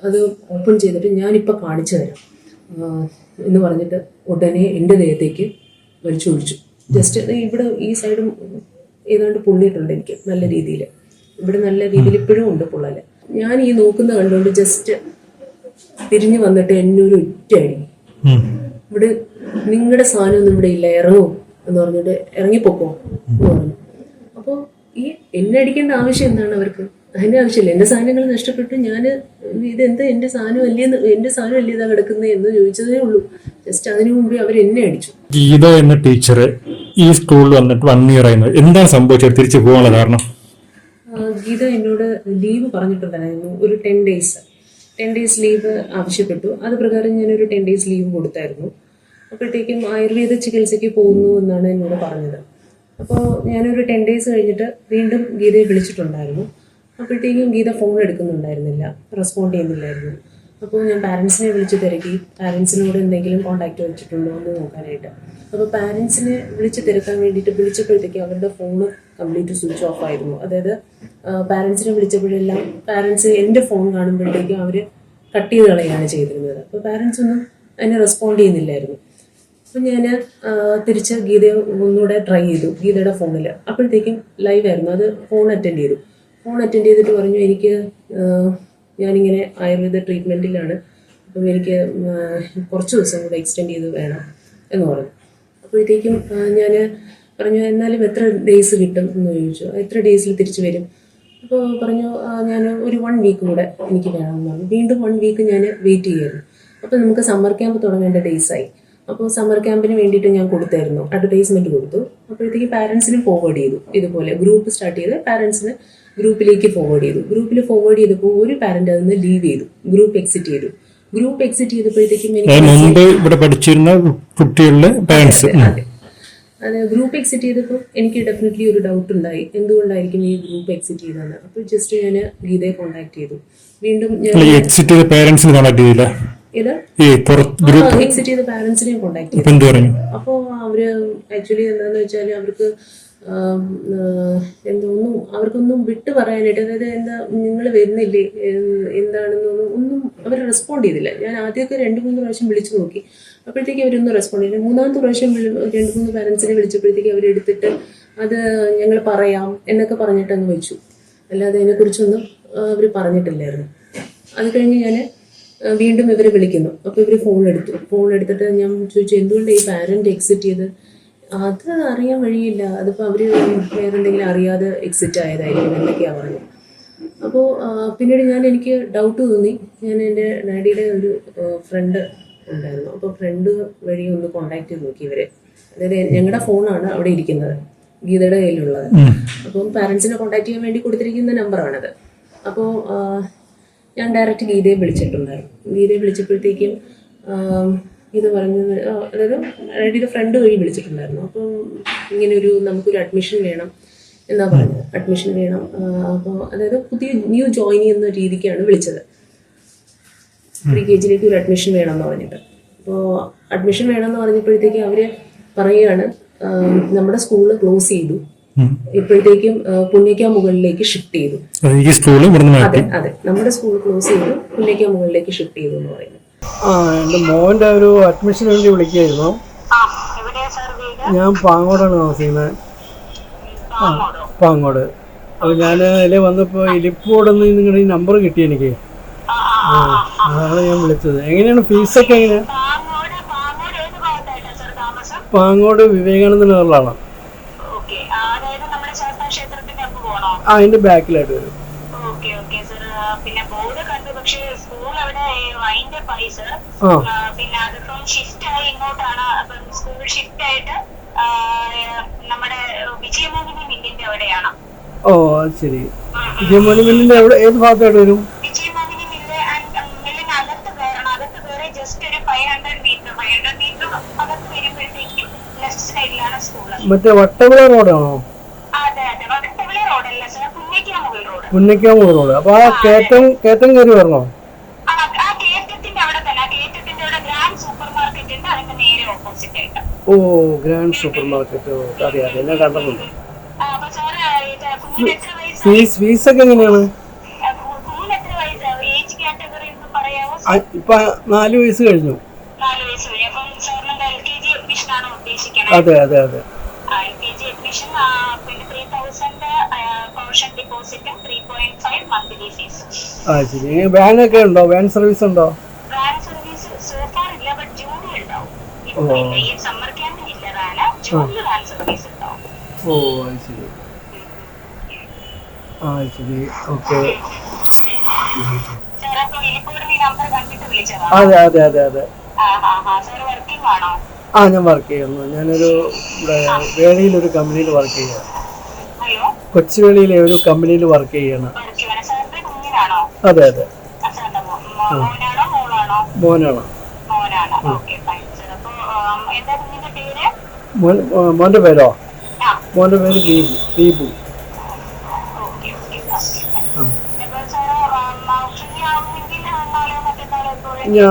അത് ഓപ്പൺ ചെയ്തിട്ട് ഞാനിപ്പോൾ കാണിച്ചു തരാം എന്ന് പറഞ്ഞിട്ട് ഉടനെ എൻ്റെ ദേഹത്തേക്ക് വലിച്ചൊഴിച്ചു. ജസ്റ്റ് ഇവിടെ ഈ സൈഡും ഏതാണ്ട് പൊള്ളിയിട്ടുണ്ട് എനിക്ക് നല്ല രീതിയിൽ. ഇവിടെ നല്ല രീതിയിൽ ഇപ്പോഴും ഉണ്ട് പൊള്ളല്. ഞാൻ ഈ നോക്കുന്ന കണ്ടുകൊണ്ട് ജസ്റ്റ് തിരിഞ്ഞു വന്നിട്ട് എന്നെ ഒരു ഒറ്റ അടി, ഇവിടെ നിങ്ങളുടെ സാധനമൊന്നും ഇവിടെ ഇല്ല, ഇറങ്ങും എന്ന് പറഞ്ഞിട്ട് ഇറങ്ങിപ്പോക്കോ എന്ന് പറഞ്ഞു. അപ്പോൾ ഈ എന്നെ അടിക്കേണ്ട ആവശ്യം എന്താണ് അവർക്ക്? അതിൻ്റെ ആവശ്യമില്ല. എൻ്റെ സാധനങ്ങൾ നഷ്ടപ്പെട്ടു, ഞാൻ ഇതെന്താ എൻ്റെ സാധനം അല്ലേ ഇതാ കിടക്കുന്നത് എന്ന് ചോദിച്ചതേ ഉള്ളൂ. ജസ്റ്റ് അതിനു മുമ്പേ അവർ എന്നെ അടിച്ചു. ഗീത എന്ന ടീച്ചർ ഈ സ്കൂളിൽ വന്നിട്ട് 1 ഇയർ ആയിരുന്നു. എന്താണ് സംഭവിച്ചത്? തിരിച്ചു പോകാനുള്ള കാരണം? ഗീത എന്നോട് ലീവ് പറഞ്ഞിട്ടുണ്ടായിരുന്നു, ഒരു 10 ഡേയ്സ് ലീവ് ആവശ്യപ്പെട്ടു. അത് പ്രകാരം ഞാനൊരു 10 ഡേയ്സ് ലീവ് കൊടുത്തായിരുന്നു. അപ്പോഴത്തേക്കും ആയുർവേദ ചികിത്സയ്ക്ക് പോകുന്നു എന്നാണ് എന്നോട് പറഞ്ഞത്. അപ്പോൾ ഞാനൊരു 10 ഡേയ്സ് കഴിഞ്ഞിട്ട് വീണ്ടും ഗീതയെ വിളിച്ചിട്ടുണ്ടായിരുന്നു. അപ്പോഴത്തേക്കും ഗീത ഫോൺ എടുക്കുന്നുണ്ടായിരുന്നില്ല, റെസ്പോണ്ട് ചെയ്യുന്നില്ലായിരുന്നു. അപ്പോൾ ഞാൻ പാരൻസിനെ വിളിച്ച് തിരക്കി, പാരൻസിനോട് എന്തെങ്കിലും കോൺടാക്റ്റ് വെച്ചിട്ടുണ്ടോ എന്ന് നോക്കാനായിട്ട്. അപ്പോൾ പാരൻസിനെ വിളിച്ച് തിരക്കാൻ വേണ്ടിയിട്ട് വിളിച്ചപ്പോഴത്തേക്ക് അവരുടെ ഫോണ് കംപ്ലീറ്റ് സ്വിച്ച് ഓഫ് ആയിരുന്നു. അതായത് പാരൻസിനെ വിളിച്ചപ്പോഴെല്ലാം പാരൻസ് എൻ്റെ ഫോൺ കാണുമ്പോഴത്തേക്കും അവർ കട്ട് ചെയ്ത് കളയുകയാണ് ചെയ്തിരുന്നത്. അപ്പോൾ പാരൻസ് ഒന്നും അതിനെ റെസ്പോണ്ട് ചെയ്യുന്നില്ലായിരുന്നു. അപ്പം ഞാൻ തിരിച്ച് ഗീതയെ ഒന്നുകൂടെ ട്രൈ ചെയ്തു ഗീതയുടെ ഫോണിൽ. അപ്പോഴത്തേക്കും ലൈവ് ആയിരുന്നു. അത് ഫോൺ അറ്റൻഡ് ചെയ്തിട്ട് പറഞ്ഞു, ഞാനിങ്ങനെ ആയുർവേദ ട്രീറ്റ്മെൻറ്റിലാണ്, അപ്പം എനിക്ക് കുറച്ച് ദിവസം കൂടെ എക്സ്റ്റെൻഡ് ചെയ്ത് വേണം എന്ന് പറഞ്ഞു. അപ്പോഴത്തേക്കും ഞാൻ പറഞ്ഞു, എന്നാലും എത്ര ഡേയ്സ് കിട്ടും എന്ന് ചോദിച്ചു. എത്ര ഡേയ്സിൽ തിരിച്ചു വരും? അപ്പോൾ പറഞ്ഞു, ഞാൻ ഒരു 1 വീക്ക് കൂടെ എനിക്ക് വേണമെന്ന് പറഞ്ഞു. വീണ്ടും 1 വീക്ക് ഞാൻ വെയിറ്റ് ചെയ്യുമായിരുന്നു. അപ്പോൾ നമുക്ക് സമ്മർ ക്യാമ്പ് തുടങ്ങേണ്ട ഡേയ്സായി. അപ്പോൾ സമ്മർ ക്യാമ്പിന് വേണ്ടിയിട്ട് ഞാൻ കൊടുത്തായിരുന്നു, അഡ്വർടൈസ്മെൻറ്റ് കൊടുത്തു. അപ്പോഴത്തേക്ക് പാരൻസിന് ഫോർവേഡ് ചെയ്തു. ഇതുപോലെ ഗ്രൂപ്പ് സ്റ്റാർട്ട് ചെയ്ത് പാരൻസിന് ഗ്രൂപ്പിലേക്ക് ഫോർവേഡ് ചെയ്തു. ഗ്രൂപ്പിൽ ഫോർവേഡ് ചെയ്തപ്പോൾ ഒരു പാരന്റ് അതിന് ലീവ് ചെയ്തു, ഗ്രൂപ്പ് എക്സിറ്റ് ചെയ്തപ്പോഴത്തേക്കും ഇവിടെ പഠിച്ചിരുന്ന കുട്ടികളുടെ പാരന്റ്സ് അത് ഗ്രൂപ്പ് എക്സിറ്റ് ചെയ്തപ്പോൾ എനിക്ക് ഡെഫിനറ്റ്ലി ഒരു ഡൗട്ട് ഉണ്ടായി, എന്തുകൊണ്ടായിരിക്കും ഈ ഗ്രൂപ്പ് എക്സിറ്റ് ചെയ്തതെന്ന്. അപ്പോൾ ജസ്റ്റ് ഞാൻ ഗീതയെ കോൺടാക്ട് ചെയ്തു. വീണ്ടും എക്സിറ്റ് ചെയ്ത പാരന്റ്സിനെ കോൺടാക്ട് ചെയ്തില്ല, എക്സിറ്റ് ചെയ്ത പാരന്റ്സിനെയും കോൺടാക്ട് ചെയ്തു. അപ്പോൾ അവര് ആക്ച്വലി എന്താണെന്ന് വെച്ചാൽ അവർക്ക് അവർക്കൊന്നും വിട്ടു പറയാനായിട്ട്, അതായത് എന്താ നിങ്ങൾ വരുന്നില്ലേ എന്താണെന്നൊന്നും അവർ റെസ്പോണ്ട് ചെയ്തില്ല. ഞാൻ ആദ്യമൊക്കെ 2-3 പ്രാവശ്യം വിളിച്ചു നോക്കി, അപ്പോഴത്തേക്ക് അവരൊന്നും റെസ്പോണ്ട് ചെയ്തില്ല. 3-ാമത്തെ പ്രാവശ്യം 2-3 പാരൻസിനെ വിളിച്ചപ്പോഴത്തേക്ക് അവരെടുത്തിട്ട് അത് ഞങ്ങൾ പറയാം എന്നൊക്കെ പറഞ്ഞിട്ടങ്ങ് വെച്ചു. അല്ലാതെ അതിനെക്കുറിച്ചൊന്നും അവർ പറഞ്ഞിട്ടില്ലായിരുന്നു. അത് കഴിഞ്ഞ് ഞാൻ വീണ്ടും ഇവരെ വിളിക്കുന്നു. അപ്പോൾ ഇവർ ഫോൺ എടുത്തിട്ട് ഞാൻ ചോദിച്ചു, എന്തുകൊണ്ടാണ് ഈ പാരന്റ് എക്സിറ്റ് ചെയ്ത്? അത് അറിയാൻ വഴിയില്ല, അതിപ്പോൾ അവർ വേറെ എന്തെങ്കിലും അറിയാതെ എക്സിറ്റ് ആയതായിരിക്കും എന്നൊക്കെയാണ് പറഞ്ഞത്. അപ്പോൾ പിന്നീട് എനിക്ക് ഡൗട്ട് തോന്നി. ഞാൻ എൻ്റെ ഡാഡിയുടെ ഒരു ഫ്രണ്ട് ഉണ്ടായിരുന്നു, അപ്പോൾ ഫ്രണ്ട് വഴി ഒന്ന് കോണ്ടാക്ട് ചെയ്ത് നോക്കി ഇവരെ. അതായത് ഞങ്ങളുടെ ഫോണാണ് അവിടെ ഇരിക്കുന്നത്, ഗീതയുടെ കയ്യിലുള്ളത്. അപ്പം പാരൻസിനെ കോണ്ടാക്ട് ചെയ്യാൻ വേണ്ടി കൊടുത്തിരിക്കുന്ന നമ്പറാണത്. അപ്പോൾ ഞാൻ ഡയറക്റ്റ് ഗീതയെ വിളിച്ചപ്പോഴത്തേക്കും ഇത് പറഞ്ഞത്, അതായത് ഡാഡിയുടെ ഫ്രണ്ട് വഴി വിളിച്ചിട്ടുണ്ടായിരുന്നു. അപ്പം ഇങ്ങനെയൊരു നമുക്കൊരു അഡ്മിഷൻ വേണം എന്നാ പറഞ്ഞത്. അഡ്മിഷൻ വേണം, അപ്പോൾ അതായത് പുതിയ ന്യൂ ജോയിനി എന്ന രീതിക്കാണ് വിളിച്ചത്. pre-KG ഒരു അഡ്മിഷൻ വേണമെന്ന് പറഞ്ഞിട്ട്. അപ്പോൾ അഡ്മിഷൻ വേണമെന്ന് പറഞ്ഞപ്പോഴത്തേക്ക് അവർ പറയുകയാണ്, നമ്മുടെ സ്കൂള് ക്ലോസ് ചെയ്തു, ഇപ്പോഴത്തേക്കും പുന്നയ്ക്ക മുകളിലേക്ക് ഷിഫ്റ്റ് ചെയ്തു. അതെ, നമ്മുടെ സ്കൂൾ ക്ലോസ് ചെയ്തു, പുന്നയ്ക്ക മുകളിലേക്ക് ഷിഫ്റ്റ് ചെയ്തു എന്ന് പറയുന്നത്. എൻ്റെ മോൻ്റെ ഒരു അഡ്മിഷന് വേണ്ടി വിളിക്കുകയായിരുന്നു. ഞാൻ പാങ്ങോടാണ് താമസിക്കുന്നത്. പാങ്ങോട്. അപ്പോൾ ഞാൻ അതിൽ വന്നപ്പോൾ ഇലിപ്പോടെന്ന് നിങ്ങളുടെ ഈ നമ്പർ കിട്ടി എനിക്ക്. അതാണ് ഞാൻ വിളിച്ചത്. എങ്ങനെയാണ് ഫീസൊക്കെ? എങ്ങനെയാണ്? പാങ്ങോട് വിവേകാനന്ദ നഗറിലാണ്. അതിന്റെ ബാക്കിലായിട്ട് വരും. പിന്നെ ബോർഡ് കണ്ടു, പക്ഷേ സ്കൂൾ അവിടെ അതിന്റെ പൈസ പിന്നെ അതിപ്പം ഷിഫ്റ്റ് ആയി ഇങ്ങോട്ടാണ്. അപ്പം സ്കൂൾ ഷിഫ്റ്റ് ആയിട്ട് നമ്മുടെ വിജയമോഹിനി മില്ലിന്റെ അവിടെയാണ്. ഓ അത് ശരി. വിജയമോഹിനി മില്ലിന്റെ എവിടെ, ഏത് ഭാഗത്തായിട്ട് വരും? വിജയമോഹിനി മില്ലിന് അകത്ത് കയറണം. അകത്ത് കയറി ജസ്റ്റ് ഒരു 500 മീറ്റർ അകത്ത് വരുമ്പോഴത്തേക്കും ലെഫ്റ്റ് സൈഡിലാണ് സ്കൂള്. മറ്റേ വട്ടവിള റോഡാണോ? അതെ, വട്ടവിള റോഡല്ല സാർ, പുന്നയ്ക്കാമുകൾ റോഡ്. അപ്പൊ ആ കയറ്റം കയറി വരണോ? ആ കയറ്റത്തിന്റെ അവിടെ തന്നെ, കയറ്റത്തിന്റെ അവിടെ ഗ്രാൻഡ് സൂപ്പർ മാർക്കറ്റ് ഉണ്ട്, അതിന്റെ നേരെ ഓപ്പോസിറ്റ് ആയിട്ട്. ഓ, ഗ്രാൻഡ് സൂപ്പർ മാർക്കറ്റ്. അറിയാതെ എന്നെ കണ്ടിട്ടുണ്ട്. ഫീസൊക്കെ എങ്ങനെയാണ്? ഏജ് കാറ്റഗറി ഇപ്പൊ 4 വയസ്സ് കഴിഞ്ഞു. 4 വയസ്സ് കഴിഞ്ഞു. അപ്പം സാറിന് LKG അഡ്മിഷൻ ആണോ ഉദ്ദേശിക്കണേ? അതെ അതെ അതെ. LKG അഡ്മിഷൻ പിന്നെ 3000 കോഷൻ ഡിപ്പോസിറ്റും 3.5 മന്ത്ലി ഫീസ്. ശരി. വാൻ ഒക്കെ ഉണ്ടോ? വാൻ സർവീസ് ഉണ്ടോ? വാൻ സർവീസ് സോഫാർ ഇല്ല, ബട്ട് ജൂണിൽ ഉണ്ടാവും. ഇപ്പൊ ഈ സമ്മർ ക്യാമ്പിൽ ഇല്ല വാന്, ജൂണിൽ വാൻ സർവീസ് ഉണ്ടാവും. ശരി. ശരി. ഓക്കെ. സാർ അപ്പൊ ഇലിപ്പോഴും ഈ നമ്പർ കണ്ടിട്ട് വിളിച്ചതാ? അതെ അതെ അതെ അതെ. സാർ വർക്കിംഗ് ആണോ? ഞാൻ വർക്ക് ചെയ്യുന്നു. ഞാനൊരു വേളിയിലൊരു കമ്പനിയിൽ വർക്ക് ചെയ്യുകയാണ്. കൊച്ചുവേളിയിലെ ഒരു കമ്പനിയിൽ വർക്ക് ചെയ്യണം. അതെ അതെ. മോനാണ്. മോന്റെ പേരോ? മോന്റെ പേര് ദീപു. ഞാൻ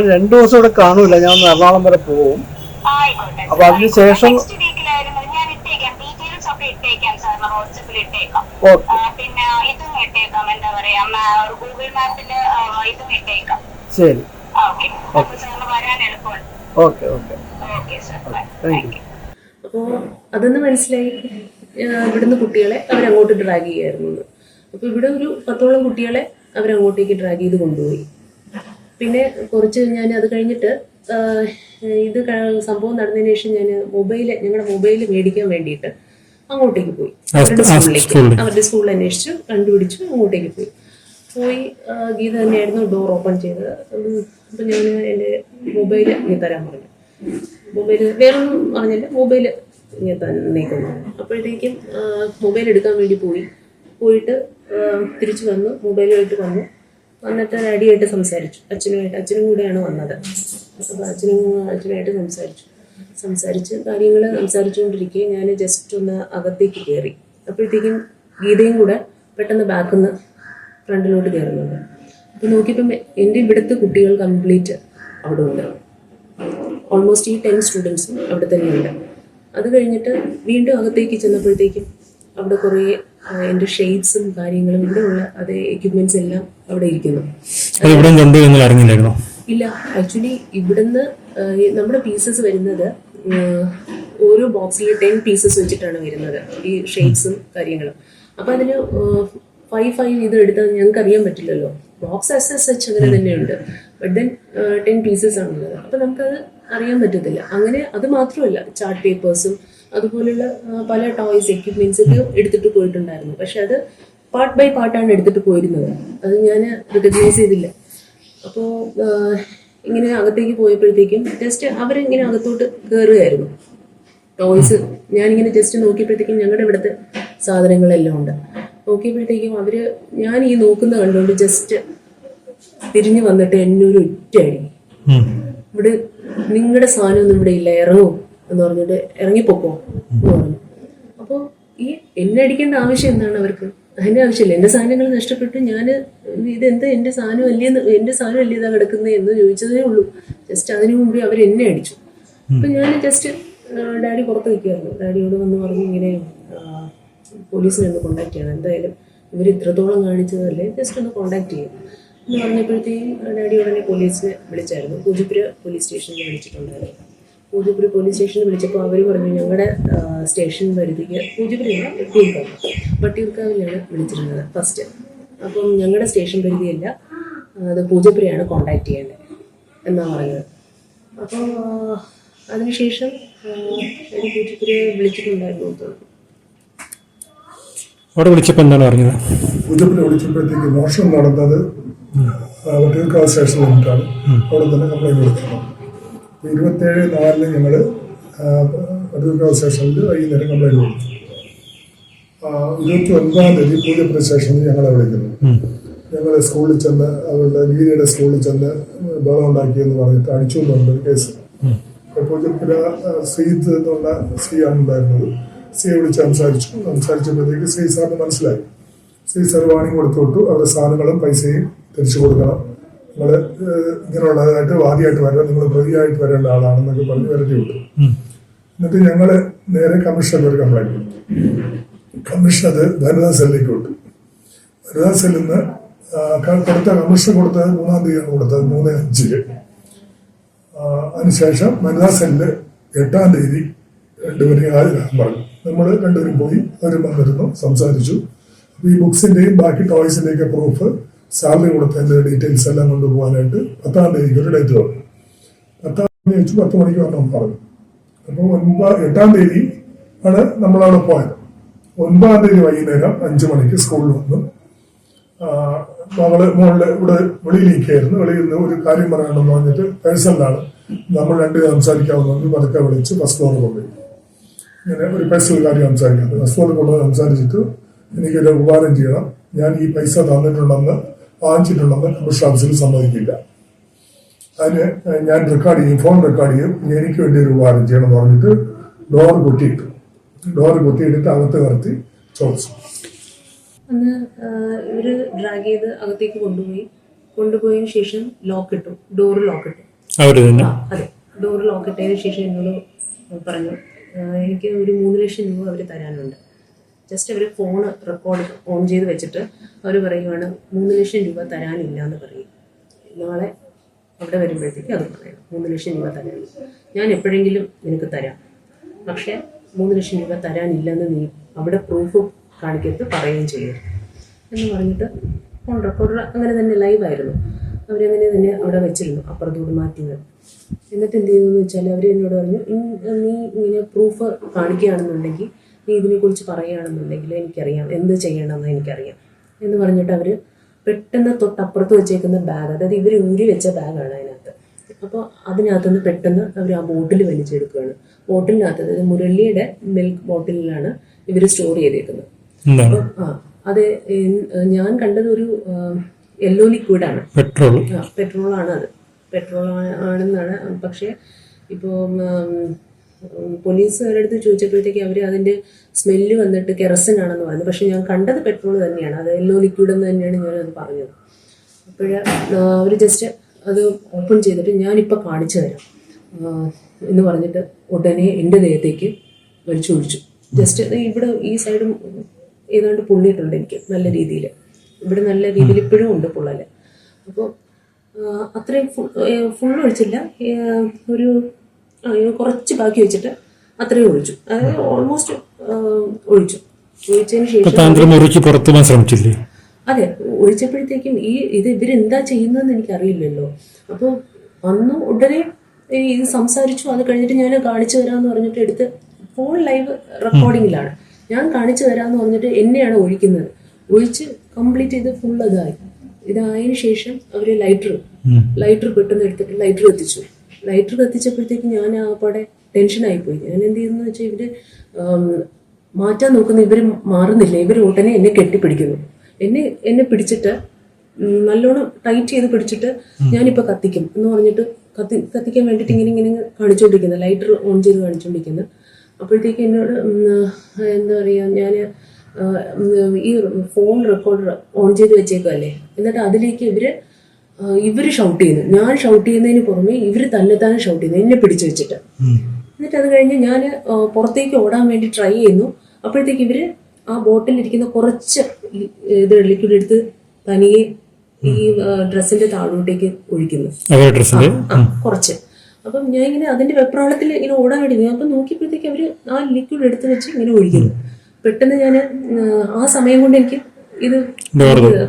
2 ദിവസം ഇവിടെ കാണൂല. ഞാൻ ഒന്ന് എറണാകുളം വരെ പോവും. അപ്പൊ അതിനുശേഷം ശരി. Okay okay. Thank you. അപ്പോൾ അതൊന്ന് മനസ്സിലായി. ഇവിടുന്ന് കുട്ടികളെ അവരങ്ങോട്ട് ഡ്രാഗ് ചെയ്യായിരുന്നു. അപ്പോൾ ഇവിടെ ഒരു 10ഓളം കുട്ടികളെ അവരങ്ങോട്ടേക്ക് ഡ്രാഗ് ചെയ്ത് കൊണ്ടുപോയി. പിന്നെ കുറച്ച് ഞാൻ അത് കഴിഞ്ഞിട്ട് ഇത് സംഭവം നടന്നതിന് ശേഷം ഞാൻ ഞങ്ങളുടെ മൊബൈൽ മേടിക്കാൻ വേണ്ടിയിട്ട് അങ്ങോട്ടേക്ക് പോയി. അവരുടെ സ്കൂളിൽ അന്വേഷിച്ചു കണ്ടുപിടിച്ചു അങ്ങോട്ടേക്ക് പോയി. ഗീത തന്നെയായിരുന്നു ഡോർ ഓപ്പൺ ചെയ്തത്. അപ്പം ഞാൻ എൻ്റെ മൊബൈൽ ഇങ്ങനെ തരാൻ പറഞ്ഞു. മൊബൈൽ വേറൊന്നും പറഞ്ഞില്ല, മൊബൈൽ ഇങ്ങനെ തന്നേക്കുന്നു. അപ്പോഴത്തേക്കും മൊബൈൽ എടുക്കാൻ വേണ്ടി പോയിട്ട് തിരിച്ചു വന്നു. മൊബൈലുമായിട്ട് വന്നിട്ട് ഡാഡിയായിട്ട് സംസാരിച്ചു. അച്ഛനും കൂടെയാണ് വന്നത്. അപ്പോൾ അച്ഛനുമായിട്ട് സംസാരിച്ച് കാര്യങ്ങൾ സംസാരിച്ചുകൊണ്ടിരിക്കുകയും ഞാൻ ജസ്റ്റ് ഒന്ന് അകത്തേക്ക് കയറി. അപ്പോഴത്തേക്കും ഗീതയും കൂടെ പെട്ടെന്ന് ബാക്കിൽ നിന്ന് ഫ്രണ്ടിലോട്ട് കയറുന്നുണ്ട്. അപ്പോൾ നോക്കിയപ്പം എൻ്റെ ഇവിടുത്തെ കുട്ടികൾ കംപ്ലീറ്റ് അവിടെ ഉണ്ട്. ഓൾമോസ്റ്റ് ഈ 10 സ്റ്റുഡൻസും അവിടെ തന്നെയുണ്ട്. അത് കഴിഞ്ഞിട്ട് വീണ്ടും അകത്തേക്ക് ചെന്നപ്പോഴത്തേക്കും അവിടെ കുറേ എൻ്റെ ഷെയ്ഡ്സും കാര്യങ്ങളും ഇവിടെ ഉള്ള അതേ എക്യുപ്മെന്റ്സ് എല്ലാം അവിടെ ഇരിക്കുന്നു. ഇല്ല, ആക്ച്വലി ഇവിടുന്ന് നമ്മുടെ പീസസ് വരുന്നത് ഓരോ ബോക്സിൽ 10 പീസസ് വെച്ചിട്ടാണ് വരുന്നത്, ഈ ഷെയ്ഡ്സും കാര്യങ്ങളും. അപ്പം അതിന് 5 ഇത് എടുത്താൽ ഞങ്ങൾക്ക് അറിയാൻ പറ്റില്ലല്ലോ. ബോക്സ് സച്ച് അങ്ങനെ തന്നെയുണ്ട്, ബട്ട് ദെൻ 10 പീസസ് ആണുള്ളത്. അപ്പം നമുക്കത് അറിയാൻ പറ്റത്തില്ല. അങ്ങനെ അത് മാത്രമല്ല, ചാർട്ട് പേപ്പേഴ്സും അതുപോലുള്ള പല ടോയ്സ് എക്യുപ്മെന്റ്സ് ഒക്കെ എടുത്തിട്ട് പോയിട്ടുണ്ടായിരുന്നു. പക്ഷെ അത് പാർട്ട് ബൈ പാർട്ടാണ് എടുത്തിട്ട് പോയിരുന്നത്. അത് ഞാൻ റിക്കഗ്നൈസ് ചെയ്തില്ല. അപ്പോൾ ഇങ്ങനെ അകത്തേക്ക് പോയപ്പോഴത്തേക്കും ജസ്റ്റ് അവരിങ്ങനെ അകത്തോട്ട് കയറുകയായിരുന്നു. ടോയ്സ് ഞാനിങ്ങനെ ജസ്റ്റ് നോക്കിയപ്പോഴത്തേക്കും ഞങ്ങളുടെ ഇവിടുത്തെ സാധനങ്ങളെല്ലാം ഉണ്ട്. നോക്കിയപ്പോഴത്തേക്കും ഞാൻ ഈ നോക്കുന്ന കണ്ടുകൊണ്ട് ജസ്റ്റ് തിരിഞ്ഞു വന്നിട്ട് എന്നെ ഒരു ഒറ്റയടി, ഇവിടെ നിങ്ങളുടെ സാധനമൊന്നും ഇവിടെ ഇല്ല, ഇറങ്ങും എന്ന് പറഞ്ഞിട്ട് ഇറങ്ങിപ്പോക്കോ എന്ന് പറഞ്ഞു. അപ്പോൾ ഈ എന്നെ അടിക്കേണ്ട ആവശ്യം എന്താണ് അവർക്ക്? അതിൻ്റെ ആവശ്യമില്ല. എൻ്റെ സാധനങ്ങൾ നഷ്ടപ്പെട്ടു. ഞാൻ ഇതെന്താ എൻ്റെ സാധനം അല്ലേ ഇതാ കിടക്കുന്നത് എന്ന് ചോദിച്ചതേ ഉള്ളൂ. ജസ്റ്റ് അതിനു മുമ്പേ അവരെന്നെ അടിച്ചു. അപ്പം ഞാൻ ജസ്റ്റ് ഡാഡി പുറത്ത് നിൽക്കുമായിരുന്നു. ഡാഡിയോട് വന്ന് പറഞ്ഞു ഇങ്ങനെ പോലീസിനെ ഒന്ന് കോണ്ടാക്ട് ചെയ്യണം, എന്തായാലും ഇവർ ഇത്രത്തോളം കാണിച്ചതല്ലേ, ജസ്റ്റ് ഒന്ന് കോണ്ടാക്ട് ചെയ്യും എന്ന് പറഞ്ഞപ്പോഴത്തേക്കും ഡാഡി ഉടനെ പോലീസിനെ വിളിച്ചായിരുന്നു. പൂജപ്പുര പോലീസ് സ്റ്റേഷനിൽ വിളിച്ചിട്ടുണ്ടായിരുന്നു. പൂജപ്പുര പോലീസ് സ്റ്റേഷനിൽ വിളിച്ചപ്പോൾ അവർ പറഞ്ഞു ഞങ്ങളുടെ സ്റ്റേഷൻ പരിധിക്ക് പൂജപ്പുരയല്ല, വട്ടിയൂർക്കാവിലാണ് വിളിച്ചിരുന്നത് ഫസ്റ്റ്. അപ്പം ഞങ്ങളുടെ സ്റ്റേഷൻ പരിധിയല്ല, അത് പൂജപ്പുരയാണ് കോണ്ടാക്ട് ചെയ്യേണ്ടത് എന്നാണ് പറഞ്ഞത്. അപ്പോൾ അതിനുശേഷം പൂജപ്പുരയെ വിളിച്ചിട്ടുണ്ടായിരുന്നു തോന്നുന്നു. അവിടെ വിളിച്ചപ്പോൾ എന്താണ് പറഞ്ഞത്? പൂജപ്പുര വിളിച്ചപ്പോഴത്തേക്ക് മോഷണം നടന്നത് വട്ടിയൂർക്കാവ് സ്റ്റേഷനിൽ നിന്നിട്ടാണ്. അവിടെ തന്നെ കംപ്ലൈൻറ്റ് കൊടുക്കുന്നത്. 27/4 ഞങ്ങൾ വട്ടിയൂർക്കാവ് സ്റ്റേഷനിൽ വൈകുന്നേരം കംപ്ലൈൻറ്റ് കൊടുത്തു. 29-ാം തീയതി പൂജപ്പുര സ്റ്റേഷനിൽ ഞങ്ങളെ വിളിക്കുന്നു. ഞങ്ങൾ സ്കൂളിൽ ചെന്ന് അവരുടെ ഗീതയുടെ സ്കൂളിൽ ചെന്ന് ബഹളം ഉണ്ടാക്കിയെന്ന് പറഞ്ഞിട്ട് അടിച്ചു എന്നുള്ളൊരു കേസ്. പൂജപ്പുര ശ്രീത്ത് എന്നുള്ള സ്ത്രീയാണ് ഉണ്ടായിരുന്നത്. സ്ത്രീയെ വിളിച്ച് സംസാരിച്ചപ്പോഴത്തേക്ക് ശ്രീ സാറിന് മനസ്സിലായി. ശ്രീ സാർ വാണിംഗ് കൊടുത്തു, അവരുടെ സാധനങ്ങളും പൈസയും തിരിച്ചു കൊടുക്കണം, നിങ്ങൾ ഇങ്ങനെയുള്ളതായിട്ട് വാദിയായിട്ട് വരണം, നിങ്ങൾ പ്രതിയായിട്ട് വരേണ്ട ആളാണെന്നൊക്കെ പറഞ്ഞ് വരട്ടി വിട്ടു. എന്നിട്ട് ഞങ്ങൾ നേരെ കമ്മീഷണർക്ക് ഒരു കംപ്ലൈൻറ്റ് കൊടുത്തു. കമ്മീഷൻ അത് വനിതാ സെല്ലിലേക്ക് വിട്ടു. വനിതാ സെല്ലിൽ നിന്ന് കൊടുത്ത കമ്മീഷൻ കൊടുത്തത് 3-ാം തീയതിയാണ് കൊടുത്തത്, 3/5. അതിനുശേഷം വനിതാ സെല്ല് 8-ാം തീയതി രണ്ടുപേരെയും ഹാജരാകാൻ പറഞ്ഞു. നമ്മൾ രണ്ടുപേരും പോയി, അവരും വന്നിരുന്നു, സംസാരിച്ചു. അപ്പോൾ ഈ ബുക്സിൻ്റെയും ബാക്കി ടോയ്സിൻ്റെയൊക്കെ പ്രൂഫ്, സാലറി കൊടുത്തതിൻ്റെ ഡീറ്റെയിൽസ് എല്ലാം കൊണ്ടുപോകാനായിട്ട് 10-ാം തീയതിക്ക് ഒരു ഡേറ്റ് പറഞ്ഞു. 10-ാം തീയതി വെച്ച് 10 മണിക്ക് വരണം പറഞ്ഞു. അപ്പോൾ 8-ാം തീയതി ആണ് നമ്മളവിടെ പോയത്. 9-ാം തീയതി വൈകുന്നേരം 5 മണിക്ക് സ്കൂളിൽ വന്നു. മോളിൽ ഇവിടെ വെളിയിലിരിക്കുകയായിരുന്നു. വെളിയിൽ നിന്ന് ഒരു കാര്യം പറയാനെന്ന് പറഞ്ഞിട്ട് പേഴ്സണലാണ്, നമ്മൾ രണ്ടുപേരും സംസാരിക്കാവുന്ന പതുക്കെ വിളിച്ച് ഫസ്റ്റ് ഫ്ലോറിൽ കൊണ്ടുപോയി. ഇങ്ങനെ ഒരു പേഴ്സണൽ കാര്യം സംസാരിക്കുന്നത്. ഫസ്റ്റ് ഫ്ലോറിൽ കൊണ്ടുപോയി സംസാരിച്ചിട്ട് എനിക്കൊരു ഉപകാരം ചെയ്യണം, ഞാൻ ഈ പൈസ തന്നിട്ടുണ്ടെന്ന് വാങ്ങിച്ചിട്ടുണ്ടെന്ന് കമ്മീഷൻ ഓഫീസിൽ സമ്മതിക്കില്ല, അതിന് ഞാൻ റെക്കോർഡ് ചെയ്യും, ഫോൺ റെക്കോർഡ് ചെയ്യും, എനിക്ക് വേണ്ടി ഒരു ഉപകാരം ചെയ്യണം എന്ന് പറഞ്ഞിട്ട് ഡോർ കുത്തിയിട്ടിട്ട് അകത്ത് നിർത്തി ചോദിച്ചു. അന്ന് ഇവര് ഡ്രാഗ് ചെയ്ത് അകത്തേക്ക് കൊണ്ടുപോയതിനു ശേഷം ഡോറ് ലോക്ക് ഇട്ടു. അതെ, ഡോറ് ലോക്ക് ഇട്ടതിന് ശേഷം എന്നോട് പറഞ്ഞു, എനിക്ക് ഒരു 3 ലക്ഷം രൂപ അവർ തരാനുണ്ട്. ജസ്റ്റ് അവർ ഫോണ് റെക്കോർഡ് ഓൺ ചെയ്ത് വെച്ചിട്ട് അവർ പറയുവാണ് 3 ലക്ഷം രൂപ തരാനില്ല എന്ന് പറയും. നാളെ അവിടെ വരുമ്പോഴത്തേക്ക് അത് പറയണം, 3 ലക്ഷം രൂപ തരാനില്ല, ഞാൻ എപ്പോഴെങ്കിലും നിനക്ക് തരാം, പക്ഷേ 3 ലക്ഷം രൂപ തരാനില്ലെന്ന് നീ അവിടെ പ്രൂഫ് കാണിക്കത്ത് പറയുകയും ചെയ്യും എന്ന് പറഞ്ഞിട്ട് ഫോൺ റെക്കോർഡർ അങ്ങനെ തന്നെ ലൈവായിരുന്നു. അവരങ്ങനെ തന്നെ അവിടെ വെച്ചിരുന്നു, അപ്പുറത്തോട് മാറ്റുന്നത്. എന്നിട്ട് എന്ത് ചെയ്തു എന്ന് വെച്ചാൽ അവർ എന്നോട് പറഞ്ഞു, നീ ഇങ്ങനെ പ്രൂഫ് കാണിക്കുകയാണെന്നുണ്ടെങ്കിൽ, നീ ഇതിനെക്കുറിച്ച് പറയുകയാണെന്നുണ്ടെങ്കിൽ എനിക്കറിയാം എന്ത് ചെയ്യണമെന്ന് എനിക്കറിയാം എന്ന് പറഞ്ഞിട്ട് അവർ പെട്ടെന്ന് തൊട്ടപ്പുറത്ത് വെച്ചേക്കുന്ന ബാഗ്, അതായത് ഇവർ ഊരി വെച്ച ബാഗാണ് അതിനകത്ത്. അപ്പോൾ അതിനകത്തുനിന്ന് പെട്ടെന്ന് അവർ ആ ബോട്ടിൽ വലിച്ചെടുക്കുകയാണ്. ബോട്ടിലിനകത്ത്, അതായത് മുരളിയുടെ മിൽക്ക് ബോട്ടിലാണ് ഇവർ സ്റ്റോർ ചെയ്തേക്കുന്നത്. അപ്പം അത് ഞാൻ കണ്ടത് ഒരു യെല്ലോ ലിക്വിഡാണ്, പെട്രോളാണ്. അത് പെട്രോൾ ആണെന്നാണ്. പക്ഷേ ഇപ്പോൾ പോലീസുകാരുടെ അടുത്ത് ചോദിച്ചപ്പോഴത്തേക്ക് അവർ അതിൻ്റെ സ്മെല്ല് വന്നിട്ട് കെറസിൻ ആണെന്ന് പറഞ്ഞു. പക്ഷേ ഞാൻ കണ്ടത് പെട്രോൾ തന്നെയാണ്, അത് യെല്ലോ ലിക്വിഡ് എന്ന് തന്നെയാണ് ഞാനത് പറഞ്ഞത്. അപ്പോൾ അവർ ജസ്റ്റ് അത് ഓപ്പൺ ചെയ്തിട്ട് ഞാനിപ്പോൾ കാണിച്ചു തരാം എന്ന് പറഞ്ഞിട്ട് ഉടനെ എൻ്റെ ദേഹത്തേക്ക് വലിച്ചൊഴിച്ചു. ജസ്റ്റ് ഇവിടെ ഈ സൈഡും ഏതാണ്ട് പൊള്ളിയിട്ടുണ്ട് എനിക്ക് നല്ല രീതിയിൽ, ഇവിടെ നല്ല രീതിയിൽ ഇപ്പോഴും ഉണ്ട് പൊള്ളല്. അപ്പോൾ അത്രയും ഫുൾ ഒഴിച്ചില്ല, ഒരു കുറച്ച് ബാക്കി വെച്ചിട്ട് അത്രയും ഒഴിച്ചു, അതായത് ഓൾമോസ്റ്റ് ഒഴിച്ചതിന് ശേഷം അതെ ഒഴിച്ചപ്പോഴത്തേക്കും ഇത് ഇവരെന്താ ചെയ്യുന്നതെന്ന് എനിക്കറിയില്ലല്ലോ. അപ്പോൾ അന്ന് ഉടനെ ഇത് സംസാരിച്ചു. അത് കഴിഞ്ഞിട്ട് ഞാൻ കാണിച്ചു തരാമെന്ന് പറഞ്ഞിട്ട് എടുത്ത് ഫോൺ ലൈവ് റെക്കോർഡിങ്ങിലാണ്, ഞാൻ കാണിച്ചു തരാമെന്ന് പറഞ്ഞിട്ട് എന്നെയാണ് ഒഴിച്ച് കംപ്ലീറ്റ് ചെയ്ത് ഫുൾ ഇതായതിനു ശേഷം അവർ ലൈറ്റർ പെട്ടെന്ന് എടുത്തിട്ട് ലൈറ്റർ കത്തിച്ചപ്പോഴത്തേക്ക് ഞാൻ ആ പാടെ ടെൻഷനായിപ്പോയി. ഞാൻ എന്ത് ചെയ്യുന്നു വെച്ചാൽ ഇവർ മാറ്റാൻ നോക്കുന്നു, ഇവർ മാറുന്നില്ല, ഇവർ ഉടനെ എന്നെ കെട്ടിപ്പിടിക്കുന്നു. എന്നെ പിടിച്ചിട്ട് നല്ലോണം ടൈറ്റ് ചെയ്ത് പിടിച്ചിട്ട് ഞാനിപ്പോൾ കത്തിക്കും എന്ന് പറഞ്ഞിട്ട് കത്തിക്കാൻ വേണ്ടിയിട്ട് ഇങ്ങനെ കാണിച്ചുകൊണ്ടിരിക്കുന്നത്, ലൈറ്റർ ഓൺ ചെയ്ത് കാണിച്ചുകൊണ്ടിരിക്കുന്നത്. അപ്പോഴത്തേക്ക് എന്നോട് എന്താ പറയുക, ഞാൻ ഈ ഫോൺ റെക്കോർഡർ ഓൺ ചെയ്ത് വെച്ചേക്കല്ലേ, എന്നിട്ട് അതിലേക്ക് ഇവർ ഷൗട്ട് ചെയ്യുന്നു. ഞാൻ ഷൗട്ട് ചെയ്യുന്നതിന് പുറമെ ഇവർ തന്നെത്താനെ ഷൗട്ട് ചെയ്യുന്നു, എന്നെ പിടിച്ചു വെച്ചിട്ട്. എന്നിട്ട് അത് കഴിഞ്ഞ് ഞാൻ പുറത്തേക്ക് ഓടാൻ വേണ്ടി ട്രൈ ചെയ്യുന്നു. അപ്പോഴത്തേക്ക് ഇവർ ആ ബോട്ടിലിരിക്കുന്ന കുറച്ച് ലിക്വിഡ് എടുത്ത് തനിയെ ഈ ഡ്രസ്സിന്റെ താഴോട്ടേക്ക് ഒഴിക്കുന്നു, കുറച്ച്. അപ്പം ഞാൻ ഇങ്ങനെ അതിന്റെ വെപ്രാളത്തിൽ ഇങ്ങനെ ഓടാൻ വേണ്ടി അപ്പം നോക്കിയപ്പോഴത്തേക്ക് അവർ ആ ലിക്വിഡ് എടുത്ത് വെച്ച് ഇങ്ങനെ ഒഴിക്കുന്നു. പെട്ടെന്ന് ഞാൻ ആ സമയം കൊണ്ട് എനിക്ക് ഇത്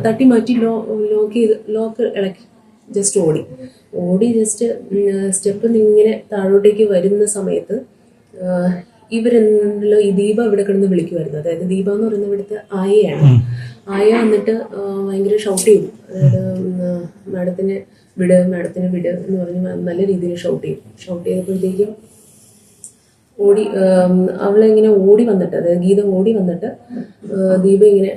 തട്ടി മാറ്റി ലോക്ക് ഇളക്കി ജസ്റ്റ് ഓടി ജസ്റ്റ് സ്റ്റെപ്പ് ഇങ്ങനെ താഴോട്ടേക്ക് വരുന്ന സമയത്ത് ഇവരെന്തല്ലോ ഈ ദീപ ഇവിടെ കിടന്ന് വിളിക്കുമായിരുന്നു. അതായത് ദീപ എന്ന് പറയുന്ന ഇവിടുത്തെ ആയയാണ്. ആയ വന്നിട്ട് ഭയങ്കര ഷൗട്ട് ചെയ്തു, അതായത് മാഡത്തിന് വിട് എന്ന് പറഞ്ഞ് നല്ല രീതിയിൽ ഷൗട്ട് ചെയ്തപ്പോഴത്തേക്കും അവളിങ്ങനെ ഓടി വന്നിട്ട്, അതായത് ഗീത ഓടി വന്നിട്ട് ദീപ ഇങ്ങനെ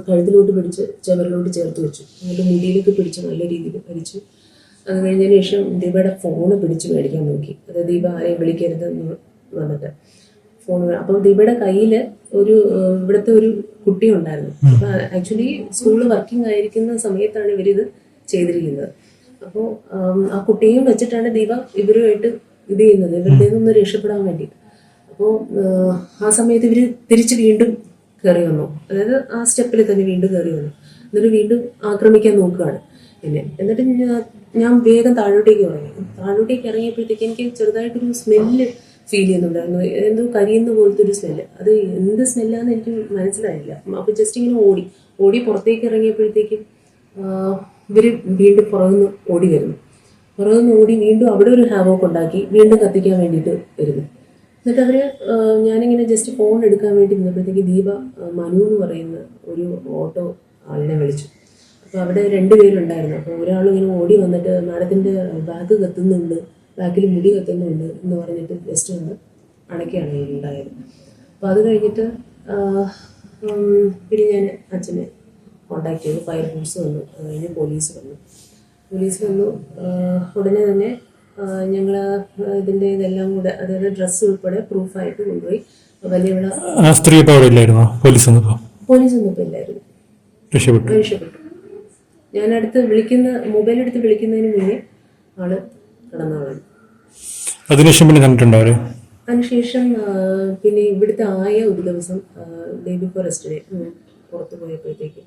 കഴുത്തിലോട്ട് പിടിച്ച് ചെവറിലോട്ട് ചേർത്ത് വെച്ചു, അതിൻ്റെ മുടിയിലേക്ക് പിടിച്ച് നല്ല രീതിയിൽ വലിച്ചു. അത് കഴിഞ്ഞതിന് ശേഷം ദീപയുടെ ഫോണ് പിടിച്ച് മേടിക്കാൻ നോക്കി, അതായത് ദീപ ആരെയും വിളിക്കരുതെന്ന് വന്നിട്ട് ഫോൺ. അപ്പം ദീപയുടെ കയ്യിൽ ഇവിടുത്തെ ഒരു കുട്ടി ഉണ്ടായിരുന്നു. അപ്പം ആക്ച്വലി സ്കൂള് വർക്കിംഗ് ആയിരിക്കുന്ന സമയത്താണ് ഇവരിത് ചെയ്തിരിക്കുന്നത്. അപ്പോൾ ആ കുട്ടിയും വെച്ചിട്ടാണ് ദീപ ഇവരുമായിട്ട് ഇത് ചെയ്യുന്നത്, ഇവരുടെ നിന്നൊന്ന് രക്ഷപ്പെടാൻ വേണ്ടിയിട്ട്. അപ്പോൾ ആ സമയത്ത് ഇവർ തിരിച്ച് വീണ്ടും കയറി വന്നു, അതായത് ആ സ്റ്റെപ്പിൽ തന്നെ വീണ്ടും കയറി വന്നു. എന്നിട്ട് വീണ്ടും ആക്രമിക്കാൻ നോക്കുകയാണ് എന്നെ. എന്നിട്ട് ഞാൻ വേഗം താഴോട്ടേക്ക് ഇറങ്ങി. താഴോട്ടേക്ക് ഇറങ്ങിയപ്പോഴത്തേക്ക് എനിക്ക് ചെറുതായിട്ടൊരു സ്മെല്ല് ഫീൽ ചെയ്യുന്നുണ്ടായിരുന്നു, എന്തോ കരിയുന്ന പോലത്തെ ഒരു സ്മെല്ല്. അത് എന്ത് സ്മെല്ലാന്ന് എനിക്ക് മനസ്സിലായില്ല. അപ്പോൾ ജസ്റ്റ് ഇങ്ങനെ ഓടി പുറത്തേക്ക് ഇറങ്ങിയപ്പോഴത്തേക്കും ഇവർ വീണ്ടും പുറകുനിന്ന് ഓടി വരുന്നു. പുറകുനിന്ന് ഓടി വീണ്ടും അവിടെ ഒരു ഹാവോക്ക് ഉണ്ടാക്കി വീണ്ടും കത്തിക്കാൻ വേണ്ടിയിട്ട് വരുന്നു. എന്നിട്ട് അവർ ഞാനിങ്ങനെ ജസ്റ്റ് ഫോൺ എടുക്കാൻ വേണ്ടി നിന്നപ്പോഴത്തേക്ക് ദീപ മനു എന്ന് പറയുന്ന ഒരു ഓട്ടോ ആളിനെ വിളിച്ചു. അപ്പോൾ അവിടെ 2 പേരുണ്ടായിരുന്നു. അപ്പോൾ ഒരാളിങ്ങനെ ഓടി വന്നിട്ട് മാഡത്തിൻ്റെ ബാഗ് കത്തുന്നുണ്ട്, ബാക്കിൽ മുടി കത്തുന്നുണ്ട് എന്ന് പറഞ്ഞിട്ട് ജസ്റ്റ് ഒന്ന് അടയ്ക്കുകയാണ് ഉണ്ടായത്. അപ്പോൾ അത് കഴിഞ്ഞിട്ട് പിന്നെ ഞാൻ അച്ഛനെ കോണ്ടാക്ട് ചെയ്തു. ഫയർഫോഴ്സ് വന്നു, അത് കഴിഞ്ഞ് പോലീസ് വന്നു. ഉടനെ തന്നെ ഞങ്ങൾ ഇതിൻ്റെ ഇതെല്ലാം കൂടെ, അതായത് ഡ്രസ്സ് ഉൾപ്പെടെ പ്രൂഫായിട്ട് കൊണ്ടുപോയി വലിയവിള. ആ സ്ത്രീ ഇപ്പോൾ അവിടെ ഇല്ലായിരുന്നോ? പോലീസൊന്നും ഇപ്പോൾ ഇല്ലായിരുന്നു, രക്ഷപ്പെട്ടു. ഞാൻ മൊബൈൽ എടുത്ത് വിളിക്കുന്നതിന് മുന്നേ ആള് കടന്നോളാം. അതിനുശേഷം പിന്നെ കണ്ടിട്ടുണ്ടോ അവര്? അതിനുശേഷം പിന്നെ ഇവിടുത്തെ ഒരു ദിവസം ഡേ ബിഫോർ യെസ്റ്റർഡേ പുറത്ത് പോയപ്പോഴത്തേക്ക്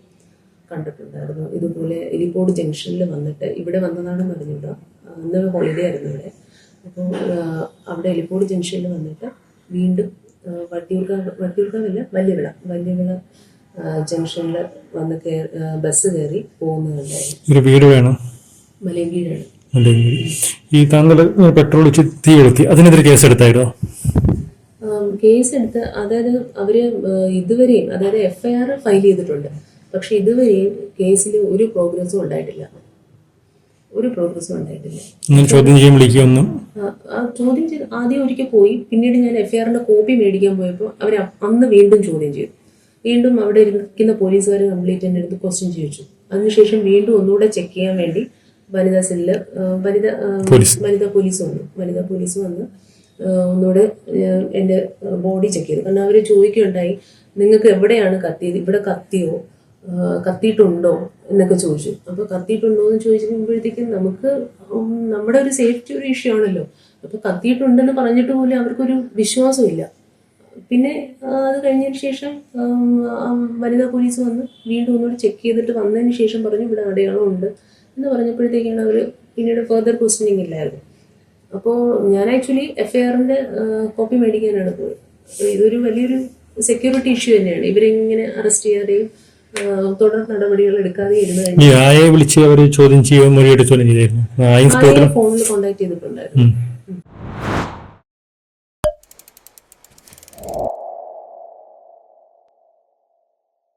കണ്ടിട്ടുണ്ടായിരുന്നു. ഇതുപോലെ എലിക്കോട് ജംഗ്ഷനിൽ വന്നിട്ട് ഇവിടെ വന്നതാണെന്ന് അറിഞ്ഞിട്ടോ, അന്ന് ഹോളിഡേ ആയിരുന്നു ഇവിടെ. അപ്പോൾ അവിടെ എലിക്കോട് ജംഗ്ഷനിൽ വന്നിട്ട് വീണ്ടും വട്ടിയൂർക്കാവല്ല വലിയവിള ജംഗ്ഷനിൽ വന്ന് ബസ് കയറി പോകുന്നതുണ്ടായിരുന്നു. വീട് വേണം, മലയങ്കീഴാണ്. ഈ താങ്കൾ പെട്രോൾ ഒഴിച്ച് തീ കൊളുത്തി, അതിനെതിരെ കേസെടുത്തായിരുന്നോ? കേസെടുത്ത്, അതായത് അവര് ഇതുവരെയും, അതായത് FIR ഫയൽ ചെയ്തിട്ടുണ്ട്. പക്ഷെ ഇതുവരെയും കേസിൽ ഒരു പ്രോഗ്രസ്സും ഉണ്ടായിട്ടില്ല. ചോദ്യം ചെയ്യാൻ വിളിക്കൊന്നും ചോദ്യം ചെയ്ത് ആദ്യം ഒരിക്കൽ പോയി, പിന്നീട് ഞാൻ FIRന്റെ കോപ്പി മേടിക്കാൻ പോയപ്പോൾ അവർ അന്ന് വീണ്ടും ചോദ്യം ചെയ്തു. വീണ്ടും അവിടെ ഇരിക്കുന്ന പോലീസുകാർ കംപ്ലീറ്റ് എൻ്റെ അടുത്ത് ക്വസ്റ്റ്യൻ ചോദിച്ചു. അതിനുശേഷം വീണ്ടും ഒന്നുകൂടെ ചെക്ക് ചെയ്യാൻ വേണ്ടി വനിതാ പോലീസ് വന്ന് ഒന്നുകൂടെ എൻ്റെ ബോഡി ചെക്ക് ചെയ്തു. കാരണം അവർ ചോദിക്കുകയുണ്ടായി, നിങ്ങൾക്ക് എവിടെയാണ് കത്തിയത്, ഇവിടെ കത്തിയോ, കത്തിയിട്ടുണ്ടോ എന്നൊക്കെ ചോദിച്ചു. അപ്പോൾ കത്തിയിട്ടുണ്ടോ എന്ന് ചോദിക്കുമ്പോഴത്തേക്കും നമുക്ക് നമ്മുടെ ഒരു സേഫ്റ്റി ഒരു ഇഷ്യൂ ആണല്ലോ. അപ്പോൾ കത്തിയിട്ടുണ്ടെന്ന് പറഞ്ഞിട്ട് പോലും അവർക്കൊരു വിശ്വാസമില്ല. പിന്നെ അത് കഴിഞ്ഞതിന് ശേഷം വനിതാ പോലീസ് വന്ന് വീണ്ടും ഒന്നുകൂടി ചെക്ക് ചെയ്തിട്ട് വന്നതിന് ശേഷം പറഞ്ഞു ഇവിടെ അടയാളം ഉണ്ട് എന്ന് പറഞ്ഞപ്പോഴത്തേക്കാണ് അവർ പിന്നീട് ഫർദർ ക്വസ്റ്റ്യനിങ് ഇല്ലായിരുന്നു. അപ്പോൾ ഞാൻ ആക്ച്വലി FIRന്റെ കോപ്പി മേടിക്കാനാണ് പോയത്. ഇതൊരു വലിയൊരു സെക്യൂരിറ്റി ഇഷ്യൂ തന്നെയാണ്. ഇവരെങ്ങനെ അറസ്റ്റ് ചെയ്യാതെയും തുടർ നടപടികൾ എടുക്കാതെ ഇരുന്ന് വിളിച്ച് അവർ ചോദ്യം ചെയ്യുക, ഫോണിൽ കോൺടാക്ട് ചെയ്തിട്ടുണ്ടായിരുന്നു.